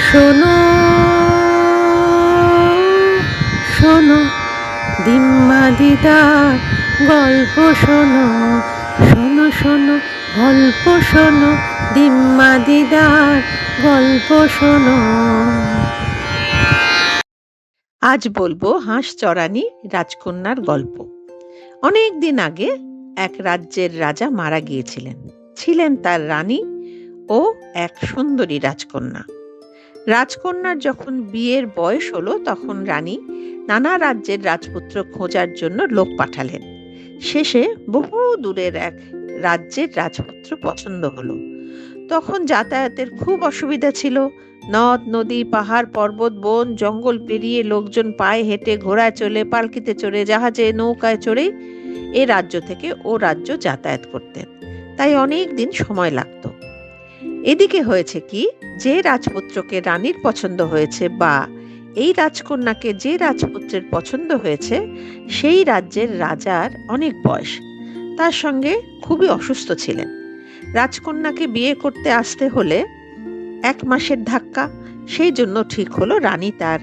শোনো শোনো দিম্মা দিদার গল্প শোনো, শোনো শোনো গল্প শোনো, দিম্মা দিদার গল্প শোনো। আজ বলবো হাঁস চড়ানি রাজকন্যার গল্প। অনেক দিন আগে এক রাজ্যের রাজা মারা গিয়েছিলেন। ছিলেন তার রানী ও এক সুন্দরী রাজকন্যা। রাজকন্যার যখন বিয়ের বয়স হলো তখন রানী নানা রাজ্যের রাজপুত্র খোঁজার জন্য লোক পাঠালেন। শেষে বহু দূরের এক রাজ্যের রাজপুত্র পছন্দ হলো। তখন যাতায়াতের খুব অসুবিধা ছিল। নদ নদী পাহাড় পর্বত বন জঙ্গল পেরিয়ে লোকজন পায়ে হেঁটে ঘোড়ায় চলে পালকিতে চড়ে জাহাজে নৌকায় চড়ে এ রাজ্য থেকে ও রাজ্য যাতায়াত করতেন। তাই অনেক দিন সময় লাগতো। এদিকে হয়েছে কি, যে রাজপুত্রকে রানীর পছন্দ হয়েছে বা এই রাজকন্যাকে যে রাজপুত্রের পছন্দ হয়েছে সেই রাজ্যের রাজার অনেক বয়স, তার সঙ্গে খুবই অসুস্থ ছিলেন। রাজকন্যাকে বিয়ে করতে আসতে হলে 1 মাসের ধাক্কা। সেই জন্য ঠিক হলো রানী তার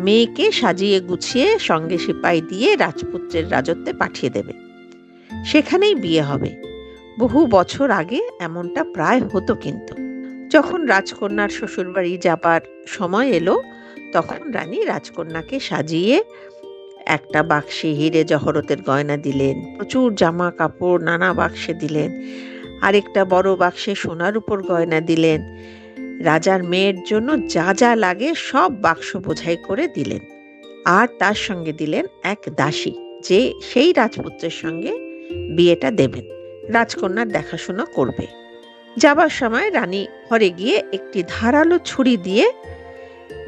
মেয়েকে সাজিয়ে গুছিয়ে সঙ্গে সিপাই দিয়ে রাজপুত্রের রাজত্বে পাঠিয়ে দেবে। সেখানেই বিয়ে হবে। বহু বছর আগে এমনটা প্রায় হতো। কিন্তু যখন রাজকন্যার শ্বশুরবাড়ি যাবার সময় এলো তখন রানী রাজকন্যাকে সাজিয়ে একটা বাক্সে হিরে জহরতের গয়না দিলেন, প্রচুর জামা কাপড় নানা বাক্সে দিলেন, আরেকটা বড় বাক্সে সোনার উপর গয়না দিলেন। রাজার মেয়ের জন্য যা যা লাগে সব বাক্স বোঝাই করে দিলেন। আর তার সঙ্গে দিলেন এক দাসী, যে সেই রাজপুত্রের সঙ্গে বিয়েটা দেবেন, রাজকন্যার দেখাশোনা করবে। যাবার সময় রানী ঘরে গিয়ে একটি ধারালো ছুরি দিয়ে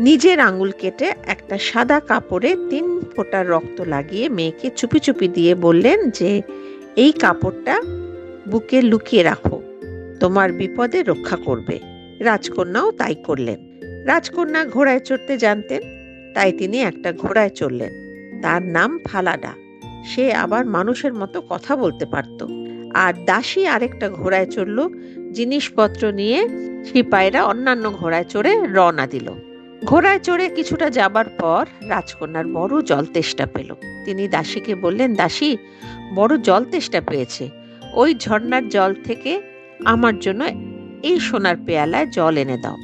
নিজের আঙুল কেটে একটা সাদা কাপড়ে 3 ফোঁটা রক্ত লাগিয়ে মেয়েকে চুপি চুপি দিয়ে বললেন যে এই কাপড়টা বুকে লুকিয়ে রাখো, তোমার বিপদে রক্ষা করবে। রাজকন্যাও তাই করলেন। রাজকন্যা ঘোড়ায় চড়তে জানতেন, তাই তিনি একটা ঘোড়ায় চড়লেন। তার নাম ফালাডা। সে আবার মানুষের মতো কথা বলতে পারত। আর দাসী আরেকটা ঘোড়ায় চড়ল। জিনিসপত্র নিয়ে সিপাইরা অন্যান্য ঘোড়ায় চড়ে রওনা দিল। ঘোড়ায় চড়ে কিছুটা যাবার পর রাজকন্যার বড় জল তেষ্টা পেল। তিনি দাসীকে বললেন, দাসী, বড় জল তেষ্টা পেয়েছে, ওই ঝর্ণার জল থেকে আমার জন্য এই সোনার পেয়ালায় জল এনে দাও।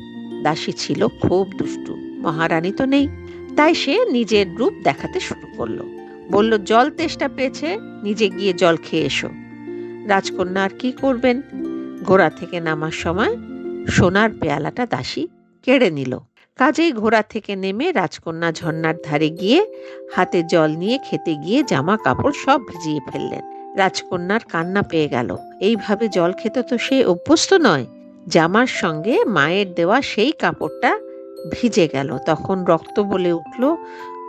দাসী ছিল খুব দুষ্টু, মহারানী তো নেই, তাই সে নিজের রূপ দেখাতে শুরু করলো। বলল, জল তেষ্টা পেয়েছে, নিজে গিয়ে জল খেয়ে এসো। রাজকন্যা আর কি করবেন, ঘোড়া থেকে নামার সময় সোনার পেয়ালাটা দাসী কেড়ে নিল। কাজেই ঘোড়া থেকে নেমে রাজকন্যা ঝর্ণার ধারে গিয়ে হাতে জল নিয়ে খেতে গিয়ে জামা কাপড় সব ভিজিয়ে ফেললেন। রাজকন্যার কান্না পেয়ে গেল। এইভাবে জল খেতে তো সে অভ্যস্ত নয়। জামার সঙ্গে মায়ের দেওয়া সেই কাপড়টা ভিজে গেল। তখন রক্ত বলে উঠল,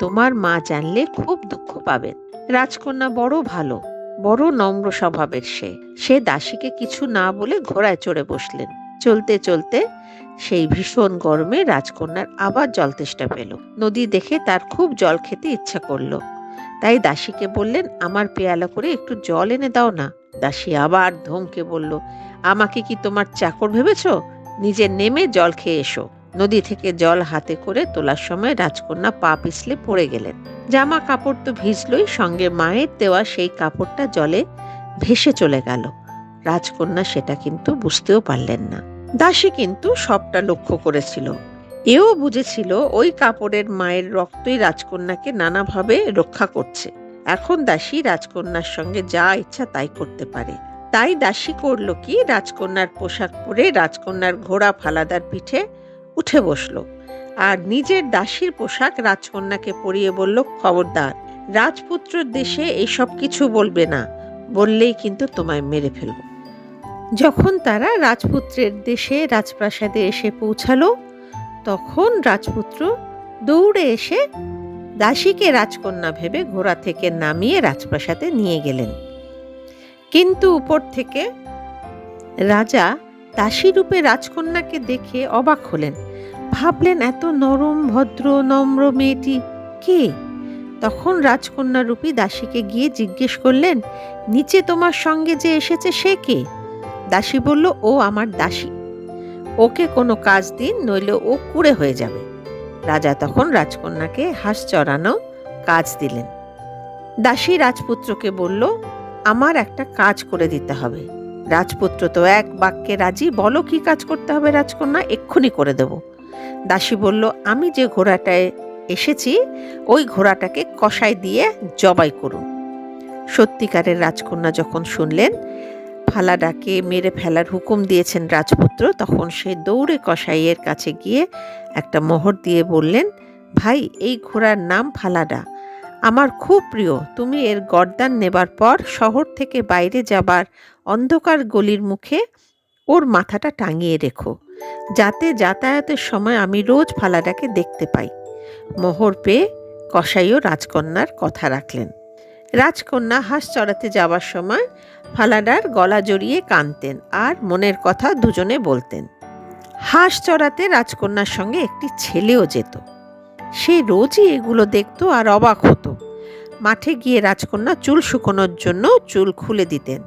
তোমার মা জানলে খুব দুঃখ পাবেন। রাজকন্যা বড় ভালো, বড় নম্র স্বভাবের। সে দাসীকে কিছু না বলে ঘোড়ায় চড়ে বসলেন। চলতে চলতে সেই ভীষণ গরমে রাজকন্যার আবার জল তেষ্টা পেল। নদী দেখে তার খুব জল খেতে ইচ্ছা করলো। তাই দাসীকে বললেন, আমার পেয়ালা করে একটু জল এনে দাও না। দাসী আবার ধমকে বলল, আমাকে কি তোমার চাকর ভেবেছ? নিজে নেমে জল খেয়ে এসো। নদী থেকে জল হাতে করে তোলার সময় রাজকন্যা পা পিছলে পড়ে গেলেন। জামা কাপড় তো ভিজলই, সঙ্গে মায়ের দেওয়া সেই কাপড়টা জলে ভেসে চলে গেল। রাজকন্যা সেটা কিন্তু বুঝতেও পারলেন না। দাসী কিন্তু সবটা লক্ষ্য করেছিল। এও বুঝেছিল ওই কাপড়ের মায়ের রক্তই রাজকন্যাকে নানাভাবে রক্ষা করছে। এখন দাসী রাজকন্যার সঙ্গে যা ইচ্ছা তাই করতে পারে। তাই দাসী করলো কি, রাজকন্যার পোশাক পরে রাজকন্যার ঘোড়া ফালাদার পিঠে উঠে বসলো আর নিজের দাসীর পোশাক রাজকন্যাকে পরিয়ে বলল, খবরদার, রাজপুত্রের দেশে এইসব কিছু বলবে না, বললেই কিন্তু তোমায় মেরে ফেলবো। যখন তারা রাজপুত্রের দেশে রাজপ্রাসাদে এসে পৌঁছালো তখন রাজপুত্র দৌড়ে এসে দাসীকে রাজকন্যা ভেবে ঘোড়া থেকে নামিয়ে রাজপ্রাসাদে নিয়ে গেলেন। কিন্তু উপর থেকে রাজা দাসী রূপে রাজকন্যাকে দেখে অবাক হলেন। ভাবলেন, এত নরম ভদ্র নম্র মেয়েটি কে? তখন রাজকন্যা রূপী দাসীকে গিয়ে জিজ্ঞেস করলেন, নিচে তোমার সঙ্গে যে এসেছে সে কে? দাসী বলল, ও আমার দাসী। ওকে কোনো কাজ দিন, নইলে ও কুঁড়ে হয়ে যাবে। রাজা তখন রাজকন্যাকে হাঁস চড়ানো কাজ দিলেন। দাসী রাজপুত্রকে বলল, আমার একটা কাজ করে দিতে হবে। রাজপুত্র তো এক বাক্যে রাজি। বলো কি কাজ করতে হবে রাজকন্যা, এক্ষুনি করে দেব। দাসী বলল, আমি যে ঘোড়াটায় এসেছি ওই ঘোড়াটাকে কষাই দিয়ে জবাই করুন। সত্যিকারের রাজকন্যা যখন শুনলেন ফালাডাকে মেরে ফেলার হুকুম দিয়েছেন রাজপুত্র, তখন সে দৌড়ে কসাইয়ের কাছে গিয়ে একটা মোহর দিয়ে বললেন, ভাই, এই ঘোড়ার নাম ফালাডা, আমার খুব প্রিয়। তুমি এর গর্দান নেবার পর শহর থেকে বাইরে যাবার অন্ধকার গলির মুখে ওর মাথাটা টাঙিয়ে রেখো, যাতে যাতায়াতের সময় আমি রোজ ফালাডাকে দেখতে পাই। মোহর পেয়ে কসাইও রাজকন্যার কথা রাখলেন। রাজকন্যা হাঁস চড়াতে যাবার সময় ফালাডার গলা জড়িয়ে কাঁদতেন আর মনের কথা দুজনে বলতেন। হাঁস চড়াতে রাজকন্যার সঙ্গে একটি ছেলেও যেত। সে রোজই এগুলো দেখত আর অবাক হতো। মাঠে গিয়ে রাজকন্যা চুল শুকোনোর জন্য চুল খুলে দিতেন।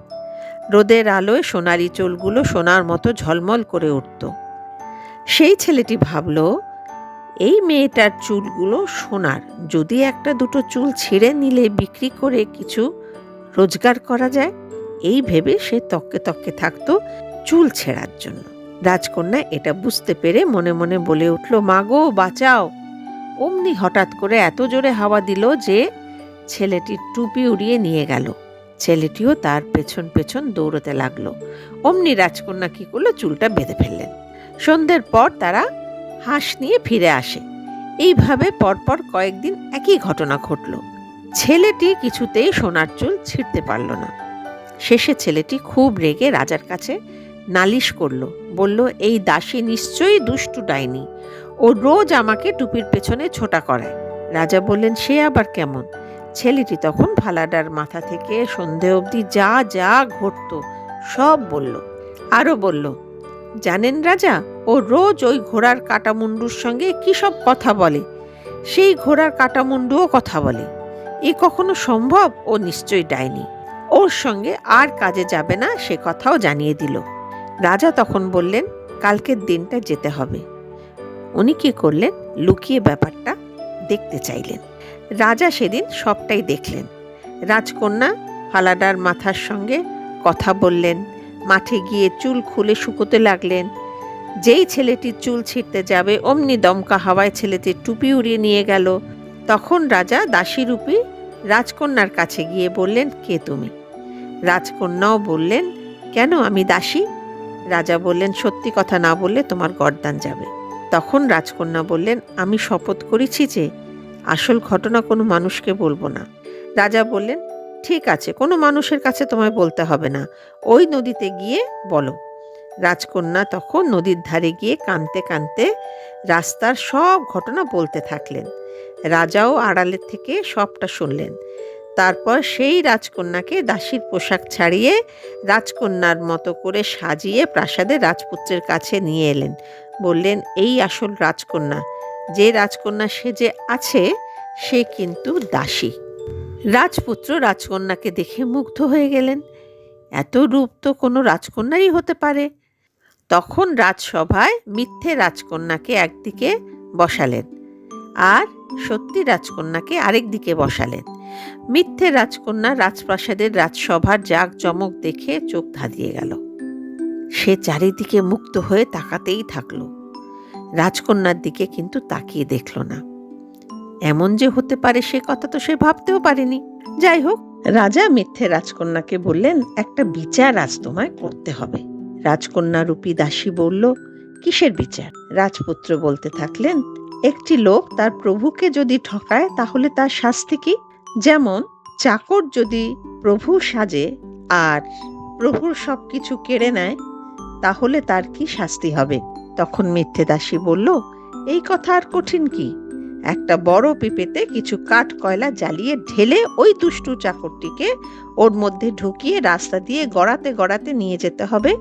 রোদের আলোয় সোনারি চুলগুলো সোনার মতো ঝলমল করে উঠত। সেই ছেলেটি ভাবল, এই মেয়েটার চুলগুলো সোনার, যদি একটা দুটো চুল ছিঁড়ে নিলে বিক্রি করে কিছু রোজগার করা যায়। এই ভেবে সে তককে তককে থাকতো চুল ছেঁড়ার জন্য। রাজকন্যা এটা বুঝতে পেরে মনে মনে বলে উঠল, মা গো, বাঁচাও। অমনি হঠাৎ করে এত জোরে হাওয়া দিল যে ছেলেটির টুপি উড়িয়ে নিয়ে গেল। ছেলেটিও তার পেছন পেছন দৌড়তে লাগলো। অমনি রাজকন্যা কি করলো, চুলটা বেঁধে ফেললেন। সন্ধ্যের পর তারা হাঁস নিয়ে ফিরে আসে। এইভাবে পরপর কয়েকদিন একই ঘটনা ঘটল। ছেলেটি কিছুতেই সোনার চুল ছিঁড়তে পারল না। শেষে ছেলেটি খুব রেগে রাজার কাছে নালিশ করল। বলল, এই দাসী নিশ্চয়ই দুষ্টু ডাইনি, ও রোজ আমাকে টুপির পেছনে ছোটা করায়। রাজা বললেন, সে আবার কেমন? ছেলেটি তখন ফালাডার মাথা থেকে সন্ধে অবধি যা যা ঘটত সব বলল। আরও বলল, জানেন রাজা, ও রোজ ওই ঘোড়ার কাটামুন্ডুর সঙ্গে কি সব কথা বলে। সেই ঘোড়ার কাটামুন্ডুও কথা বলে। এ কখনো সম্ভব? ও নিশ্চয়ই ডাইনি। ওর সঙ্গে আর কাজে যাবে না, সে কথাও জানিয়ে দিল। রাজা তখন বললেন, কালকের দিনটা যেতে হবে। উনি কি করলেন, লুকিয়ে ব্যাপারটা দেখতে চাইলেন। রাজা সেদিন সবটাই দেখলেন। রাজকন্যা ফালাডার মাথার সঙ্গে কথা বললেন, মাঠে গিয়ে চুল খুলে শুকোতে লাগলেন। যেই ছেলেটির চুল ছিঁড়তে যাবে অমনি দমকা হাওয়ায় ছেলেটির টুপি উড়িয়ে নিয়ে গেল। তখন রাজা দাসীরূপী রাজকন্যার কাছে গিয়ে বললেন, কে তুমি? রাজকন্যাও বললেন, কেন, আমি দাসী। রাজা বললেন, সত্যি কথা না বললে তোমার গর্দান যাবে। তখন রাজকন্যা বললেন, আমি শপথ করেছি যে আসল ঘটনা কোনো মানুষকে বলবো না। রাজা বললেন, ঠিক আছে, কোনো মানুষের কাছে তোমায় বলতে হবে না, ওই নদীতে গিয়ে বলো। রাজকন্যা তখন নদীর ধারে গিয়ে কাঁদতে কাঁদতে রাস্তার সব ঘটনা বলতে থাকলেন। রাজাও আড়ালের থেকে সবটা শুনলেন। তারপর সেই রাজকন্যাকে দাসীর পোশাক ছাড়িয়ে রাজকন্যার মতো করে সাজিয়ে প্রাসাদে রাজপুত্রের কাছে নিয়ে এলেন। বললেন, এই আসল রাজকন্যা। যে রাজকন্যা সেজে আছে সে কিন্তু দাসী। রাজপুত্র রাজকন্যাকে দেখে মুগ্ধ হয়ে গেলেন। এত রূপ তো কোনো রাজকন্যারই হতে পারে। তখন রাজসভায় মিথ্যে রাজকন্যাকে একদিকে বসালেন আর সত্যি রাজকন্যাকে আরেক দিকে বসালেন। মিথ্যে রাজকন্যা রাজপ্রাসাদের রাজসভার জাঁকজমক দেখে চোখ ধাঁধিয়ে গেল। সে চারিদিকে মুগ্ধ হয়ে তাকাতেই থাকলো। রাজকন্যার দিকে কিন্তু তাকিয়ে দেখল না। এমন যে হতে পারে সে কথা তো সে ভাবতেও পারেনি। যাই হোক, রাজা মিথ্যে রাজকন্যাকে বললেন, একটা বিচার আজ তোমায় করতে হবে। রাজকন্যা রূপী দাসী বলল, কিসের বিচার? রাজপুত্র বলতে থাকলেন, একটি লোক তার প্রভুকে যদি ঠকায় তাহলে তার শাস্তি কি? যেমন চাকর যদি প্রভু সাজে আর প্রভুর সবকিছু কেড়ে নেয় তাহলে তার কি শাস্তি হবে? তখন মিথ্যে দাসী বলল, এই কথা আর কঠিন কি? একটা বড় পিপেতে কিছু কাঠ কয়লা জ্বালিয়ে ঢেলে ওই দুষ্টু চাকরটিকে ওর মধ্যে ঢুকিয়ে রাস্তা দিয়ে গড়াতে গড়াতে নিয়ে যেতে হবে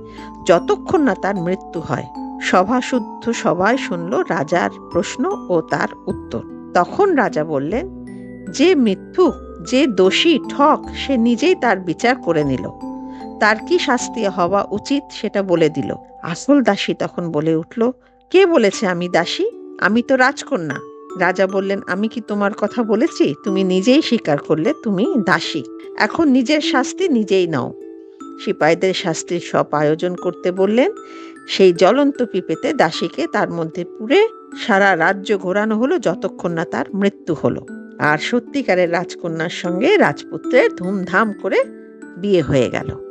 যতক্ষণ না তার মৃত্যু হয়। সভাশুদ্ধ সবাই শুনল রাজার প্রশ্ন ও তার উত্তর। তখন রাজা বললেন, যে মিথ্যুক, যে দোষী ঠক, সে নিজেই তার বিচার করে নিল। তার কি শাস্তি হওয়া উচিত সেটা বলে দিল। আসল দাসী তখন বলে উঠল, কে বলেছে আমি দাসী? আমি তো রাজকন্যা। রাজা বললেন, আমি কি তোমার কথা বলেছি? তুমি নিজেই স্বীকার করলে তুমি দাসী। এখন নিজের শাস্তি নিজেই নাও। সিপাহীদের শাস্তির সব আয়োজন করতে বললেন। সেই জ্বলন্ত পিপেতে দাসীকে তার মধ্যে পুরে সারা রাজ্য ঘোরানো হলো যতক্ষণ না তার মৃত্যু হলো। আর সত্যিকারের রাজকন্যার সঙ্গে রাজপুত্রের ধুমধাম করে বিয়ে হয়ে গেল।